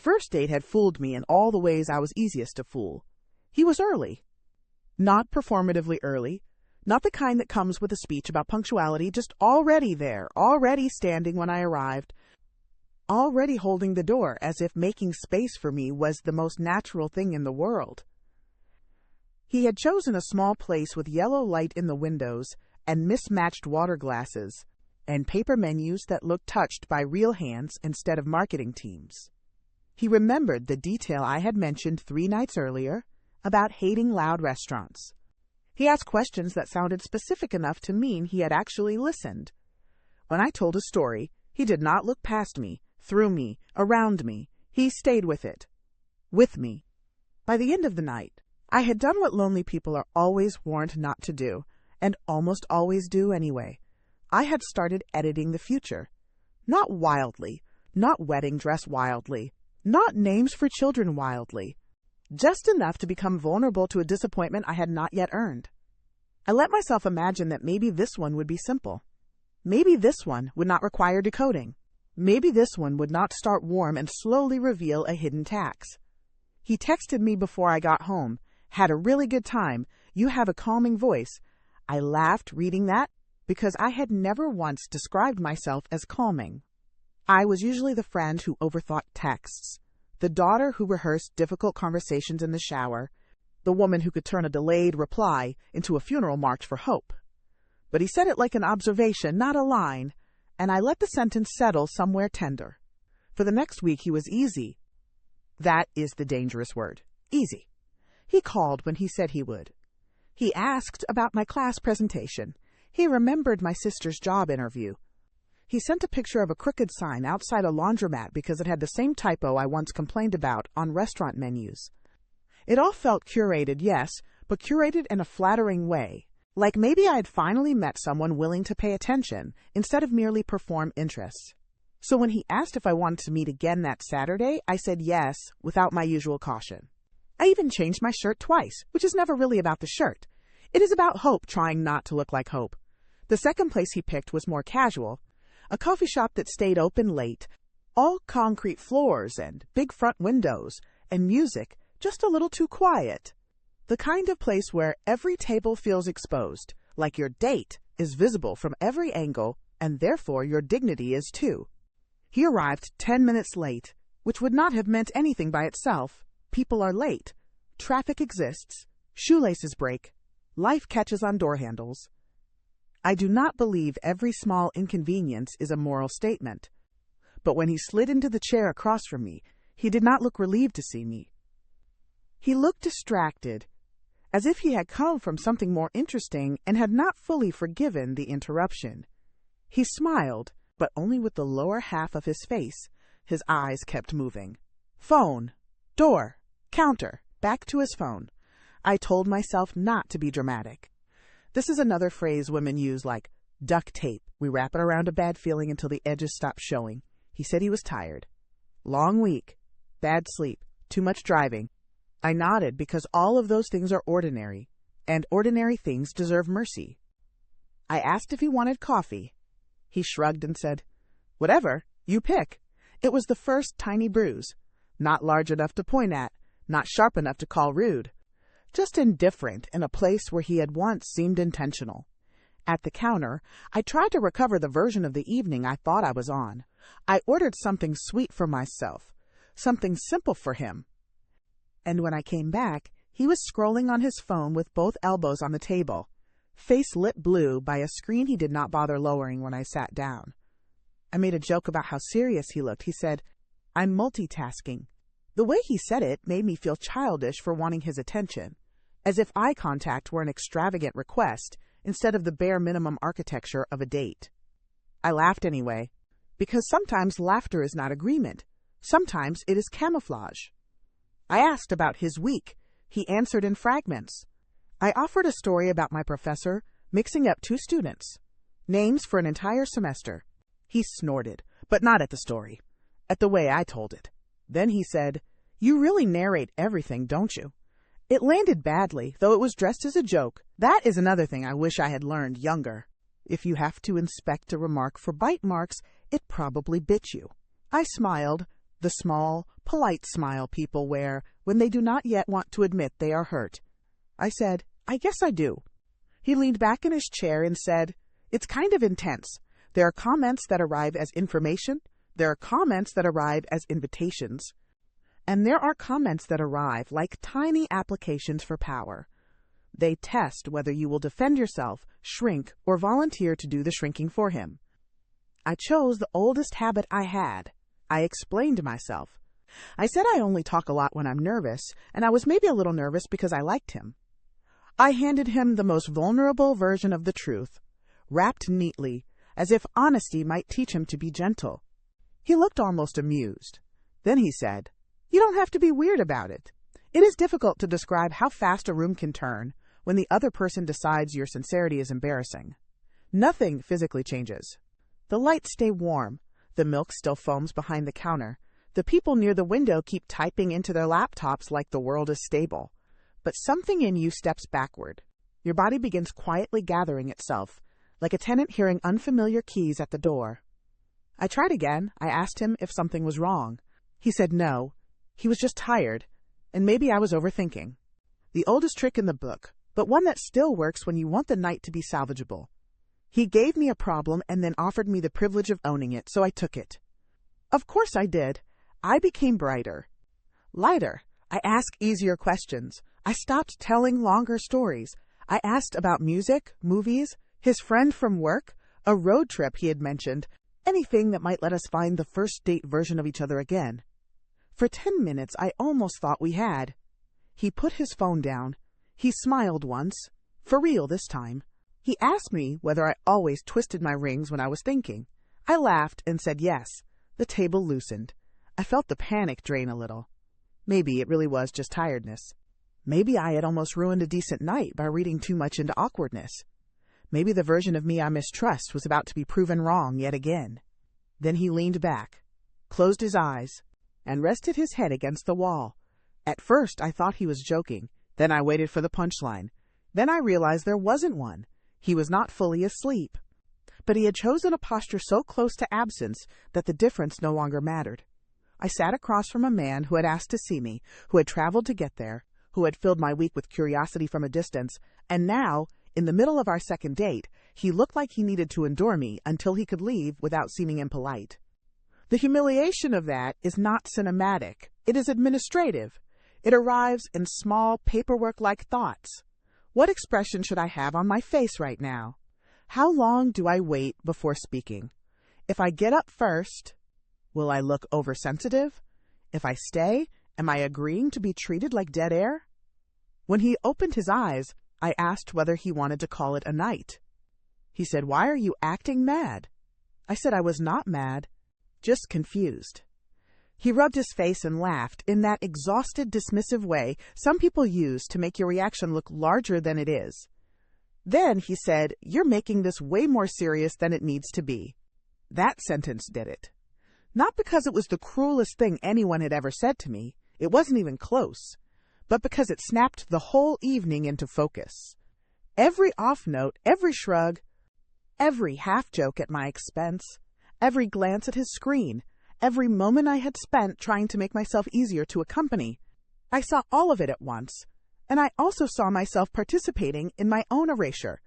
first date had fooled me in all the ways I was easiest to fool. He was early. Not performatively early. Not the kind that comes with a speech about punctuality, just already there, already standing when I arrived, already holding the door as if making space for me was the most natural thing in the world. He had chosen a small place with yellow light in the windows and mismatched water glasses and paper menus that looked touched by real hands instead of marketing teams. He remembered the detail I had mentioned 3 nights earlier about hating loud restaurants. He asked questions that sounded specific enough to mean he had actually listened. When I told a story, he did not look past me, through me, around me. He stayed with it. With me. By the end of the night, I had done what lonely people are always warned not to do, and almost always do anyway. I had started editing the future. Not wildly, not wedding dress wildly, not names for children wildly. Just enough to become vulnerable to a disappointment I had not yet earned. I let myself imagine that maybe this one would be simple. Maybe this one would not require decoding. Maybe this one would not start warm and slowly reveal a hidden tax. He texted me before I got home. Had a really good time. You have a calming voice. I laughed reading that because I had never once described myself as calming. I was usually the friend who overthought texts, the daughter who rehearsed difficult conversations in the shower, the woman who could turn a delayed reply into a funeral march for hope. But he said it like an observation, not a line, and I let the sentence settle somewhere tender. For the next week he was easy. That is the dangerous word. Easy. He called when he said he would. He asked about my class presentation. He remembered my sister's job interview. He sent a picture of a crooked sign outside a laundromat because it had the same typo I once complained about on restaurant menus. It all felt curated, yes, but curated in a flattering way. Like maybe I had finally met someone willing to pay attention instead of merely perform interest. So when he asked if I wanted to meet again that Saturday, I said yes, without my usual caution. I even changed my shirt twice, which is never really about the shirt. It is about Hope trying not to look like Hope. The second place he picked was more casual, a coffee shop that stayed open late, all concrete floors and big front windows, and music just a little too quiet. The kind of place where every table feels exposed, like your date is visible from every angle, and therefore your dignity is too. He arrived 10 minutes late, which would not have meant anything by itself. People are late. Traffic exists. Shoelaces break. Life catches on door handles. I do not believe every small inconvenience is a moral statement. But when he slid into the chair across from me, he did not look relieved to see me. He looked distracted, as if he had come from something more interesting and had not fully forgiven the interruption. He smiled, but only with the lower half of his face. His eyes kept moving. Phone. Door. Counter. Back to his phone. I told myself not to be dramatic. This is another phrase women use, like duct tape. We wrap it around a bad feeling until the edges stop showing. He said he was tired. Long week. Bad sleep. Too much driving. I nodded because all of those things are ordinary, and ordinary things deserve mercy. I asked if he wanted coffee. He shrugged and said, "Whatever, you pick." It was the first tiny bruise. Not large enough to point at, not sharp enough to call rude. Just indifferent in a place where he had once seemed intentional. At the counter, I tried to recover the version of the evening I thought I was on. I ordered something sweet for myself, something simple for him. And when I came back, he was scrolling on his phone with both elbows on the table, face lit blue by a screen he did not bother lowering when I sat down. I made a joke about how serious he looked. He said, "I'm multitasking." The way he said it made me feel childish for wanting his attention, as if eye contact were an extravagant request instead of the bare minimum architecture of a date. I laughed anyway, because sometimes laughter is not agreement. Sometimes it is camouflage. I asked about his week. He answered in fragments. I offered a story about my professor mixing up 2 students, names for an entire semester. He snorted, but not at the story, at the way I told it. Then he said, "You really narrate everything, don't you?" It landed badly, though it was dressed as a joke. That is another thing I wish I had learned younger. If you have to inspect a remark for bite marks, it probably bit you. I smiled, the small, polite smile people wear when they do not yet want to admit they are hurt. I said, "I guess I do." He leaned back in his chair and said, "It's kind of intense. There are comments that arrive as information, there are comments that arrive as invitations, and there are comments that arrive like tiny applications for power. They test whether you will defend yourself, shrink, or volunteer to do the shrinking for him." I chose the oldest habit I had. I explained myself. I said I only talk a lot when I'm nervous, and I was maybe a little nervous because I liked him. I handed him the most vulnerable version of the truth, wrapped neatly, as if honesty might teach him to be gentle. He looked almost amused. Then he said, "You don't have to be weird about it. It is difficult to describe how fast a room can turn when the other person decides your sincerity is embarrassing. Nothing physically changes. The lights stay warm, the milk still foams behind the counter, the people near the window keep typing into their laptops like the world is stable. But something in you steps backward. Your body begins quietly gathering itself, like a tenant hearing unfamiliar keys at the door." I tried again. I asked him if something was wrong. He said no. He was just tired, and maybe I was overthinking. The oldest trick in the book, but one that still works when you want the night to be salvageable. He gave me a problem and then offered me the privilege of owning it, so I took it. Of course I did. I became brighter. Lighter. I asked easier questions. I stopped telling longer stories. I asked about music, movies, his friend from work, a road trip he had mentioned, anything that might let us find the first date version of each other again. For 10 minutes, I almost thought we had. He put his phone down. He smiled once. For real this time. He asked me whether I always twisted my rings when I was thinking. I laughed and said yes. The table loosened. I felt the panic drain a little. Maybe it really was just tiredness. Maybe I had almost ruined a decent night by reading too much into awkwardness. Maybe the version of me I mistrust was about to be proven wrong yet again. Then he leaned back, closed his eyes, and rested his head against the wall. At first I thought he was joking. Then I waited for the punchline. Then I realized there wasn't one. He was not fully asleep. But he had chosen a posture so close to absence that the difference no longer mattered. I sat across from a man who had asked to see me, who had traveled to get there, who had filled my week with curiosity from a distance, and now, in the middle of our second date, he looked like he needed to endure me until he could leave without seeming impolite. The humiliation of that is not cinematic. It is administrative. It arrives in small, paperwork-like thoughts. What expression should I have on my face right now? How long do I wait before speaking? If I get up first, will I look oversensitive? If I stay, am I agreeing to be treated like dead air? When he opened his eyes, I asked whether he wanted to call it a night. He said, "Why are you acting mad?" I said I was not mad, just confused. He rubbed his face and laughed in that exhausted, dismissive way some people use to make your reaction look larger than it is. Then he said, "You're making this way more serious than it needs to be." That sentence did it. Not because it was the cruelest thing anyone had ever said to me, it wasn't even close, but because it snapped the whole evening into focus. Every off note, every shrug, every half joke at my expense, every glance at his screen, every moment I had spent trying to make myself easier to accompany. I saw all of it at once, and I also saw myself participating in my own erasure.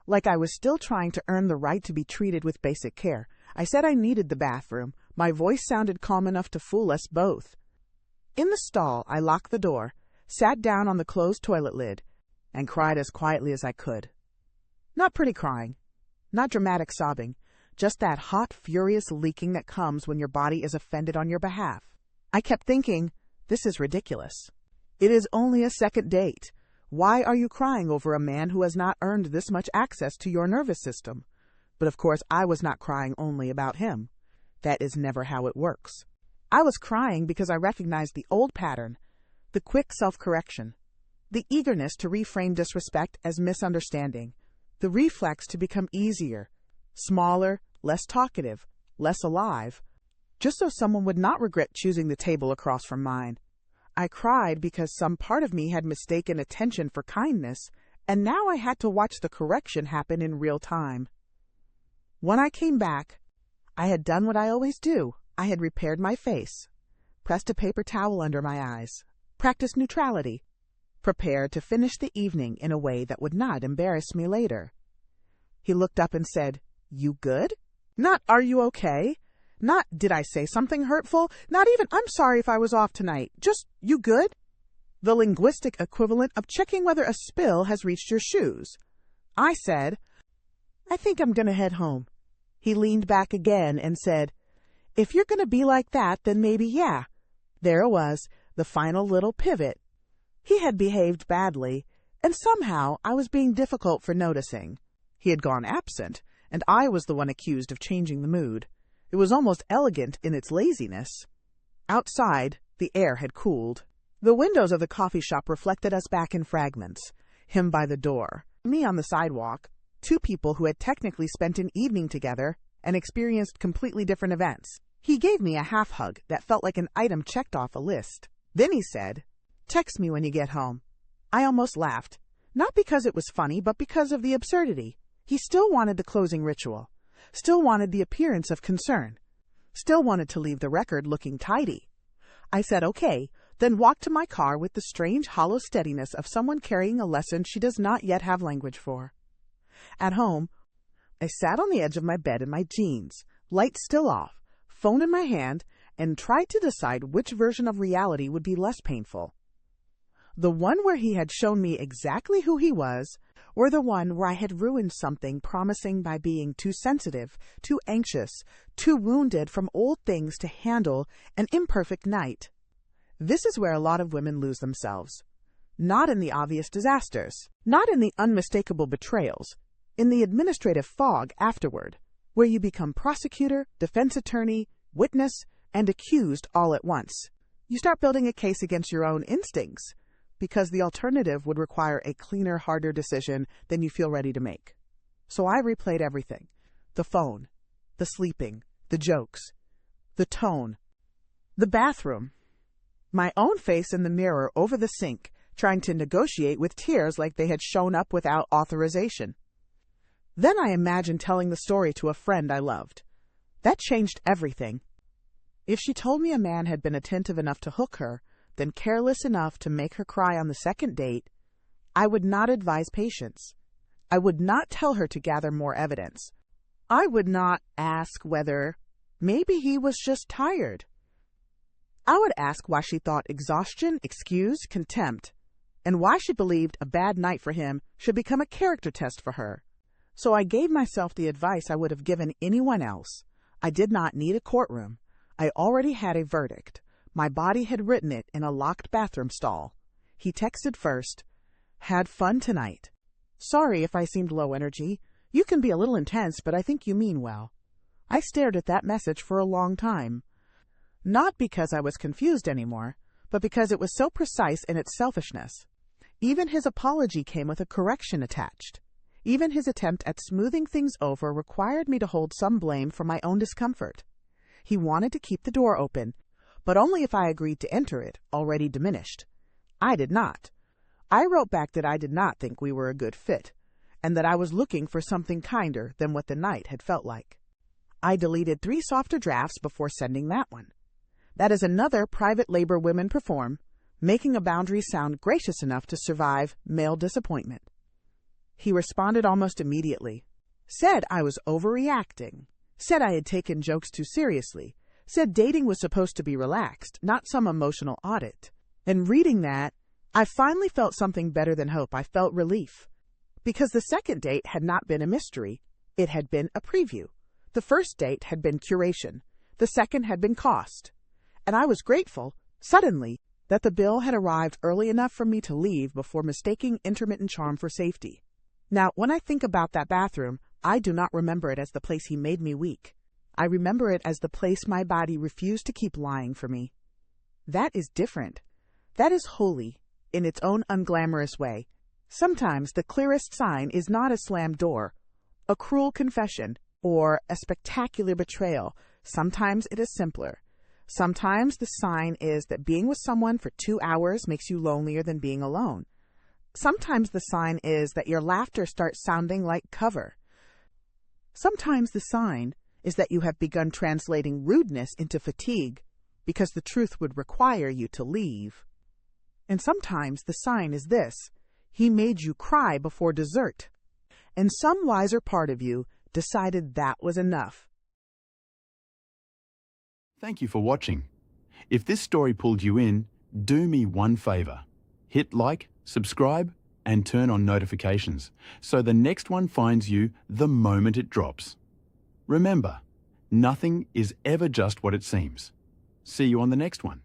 Like I was still trying to earn the right to be treated with basic care. I said I needed the bathroom. My voice sounded calm enough to fool us both. In the stall, I locked the door, sat down on the closed toilet lid, and cried as quietly as I could. Not pretty crying, not dramatic sobbing, just that hot, furious leaking that comes when your body is offended on your behalf. I kept thinking, this is ridiculous. It is only a second date. Why are you crying over a man who has not earned this much access to your nervous system? But of course, I was not crying only about him. That is never how it works. I was crying because I recognized the old pattern, the quick self-correction, the eagerness to reframe disrespect as misunderstanding, the reflex to become easier, smaller, less talkative, less alive, just so someone would not regret choosing the table across from mine. I cried because some part of me had mistaken attention for kindness, and now I had to watch the correction happen in real time. When I came back, I had done what I always do. I had repaired my face. pressed a paper towel under my eyes, practiced neutrality, prepared to finish the evening in a way that would not embarrass me later. He looked up and said, "You good?" Not, "Are you okay?" Not, "Did I say something hurtful?" Not even, "I'm sorry if I was off tonight." Just, "You good?" The linguistic equivalent of checking whether a spill has reached your shoes. I said, "I think I'm going to head home." He leaned back again and said, "If you're going to be like that, then maybe, yeah." There it was, the final little pivot. He had behaved badly, and somehow I was being difficult for noticing. He had gone absent, and I was the one accused of changing the mood. It was almost elegant in its laziness. Outside, the air had cooled. The windows of the coffee shop reflected us back in fragments. Him by the door, me on the sidewalk, two people who had technically spent an evening together and experienced completely different events. He gave me a half-hug that felt like an item checked off a list. Then he said, "Text me when you get home." I almost laughed, not because it was funny, but because of the absurdity. He still wanted the closing ritual, still wanted the appearance of concern, still wanted to leave the record looking tidy. I said okay, then walked to my car with the strange hollow steadiness of someone carrying a lesson she does not yet have language for. At home, I sat on the edge of my bed in my jeans, lights still off, phone in my hand, and tried to decide which version of reality would be less painful. The one where he had shown me exactly who he was, or the one where I had ruined something promising by being too sensitive, too anxious, too wounded from old things to handle an imperfect night. This is where a lot of women lose themselves. Not in the obvious disasters, not in the unmistakable betrayals, in the administrative fog afterward, where you become prosecutor, defense attorney, witness, and accused all at once. You start building a case against your own instincts, because the alternative would require a cleaner, harder decision than you feel ready to make. So I replayed everything. The phone, the sleeping, the jokes, the tone, the bathroom, my own face in the mirror over the sink, trying to negotiate with tears like they had shown up without authorization. Then I imagined telling the story to a friend I loved. That changed everything. If she told me a man had been attentive enough to hook her, then careless enough to make her cry on the second date, I would not advise patience. I would not tell her to gather more evidence. I would not ask whether maybe he was just tired. I would ask why she thought exhaustion, excuse, contempt, and why she believed a bad night for him should become a character test for her. So I gave myself the advice I would have given anyone else. I did not need a courtroom. I already had a verdict. My body had written it in a locked bathroom stall. He texted first, "Had fun tonight. Sorry if I seemed low energy. You can be a little intense, but I think you mean well." I stared at that message for a long time. Not because I was confused anymore, but because it was so precise in its selfishness. Even his apology came with a correction attached. Even his attempt at smoothing things over required me to hold some blame for my own discomfort. He wanted to keep the door open, but only if I agreed to enter it, already diminished. I did not. I wrote back that I did not think we were a good fit, and that I was looking for something kinder than what the night had felt like. I deleted 3 softer drafts before sending that one. That is another private labor women perform, making a boundary sound gracious enough to survive male disappointment. He responded almost immediately. Said I was overreacting. Said I had taken jokes too seriously. Said dating was supposed to be relaxed, not some emotional audit. And reading that, I finally felt something better than hope. I felt relief. Because the second date had not been a mystery. It had been a preview. The first date had been curation. The second had been cost. And I was grateful, suddenly, that the bill had arrived early enough for me to leave before mistaking intermittent charm for safety. Now, when I think about that bathroom, I do not remember it as the place he made me weak. I remember it as the place my body refused to keep lying for me. That is different. That is holy, in its own unglamorous way. Sometimes the clearest sign is not a slammed door, a cruel confession, or a spectacular betrayal. Sometimes it is simpler. Sometimes the sign is that being with someone for 2 hours makes you lonelier than being alone. Sometimes the sign is that your laughter starts sounding like cover. Sometimes the sign is that you have begun translating rudeness into fatigue, because the truth would require you to leave. And sometimes the sign is this: he made you cry before dessert. And some wiser part of you decided that was enough. Thank you for watching. If this story pulled you in, do me one favor. Hit like, subscribe, and turn on notifications so the next one finds you the moment it drops. Remember, nothing is ever just what it seems. See you on the next one.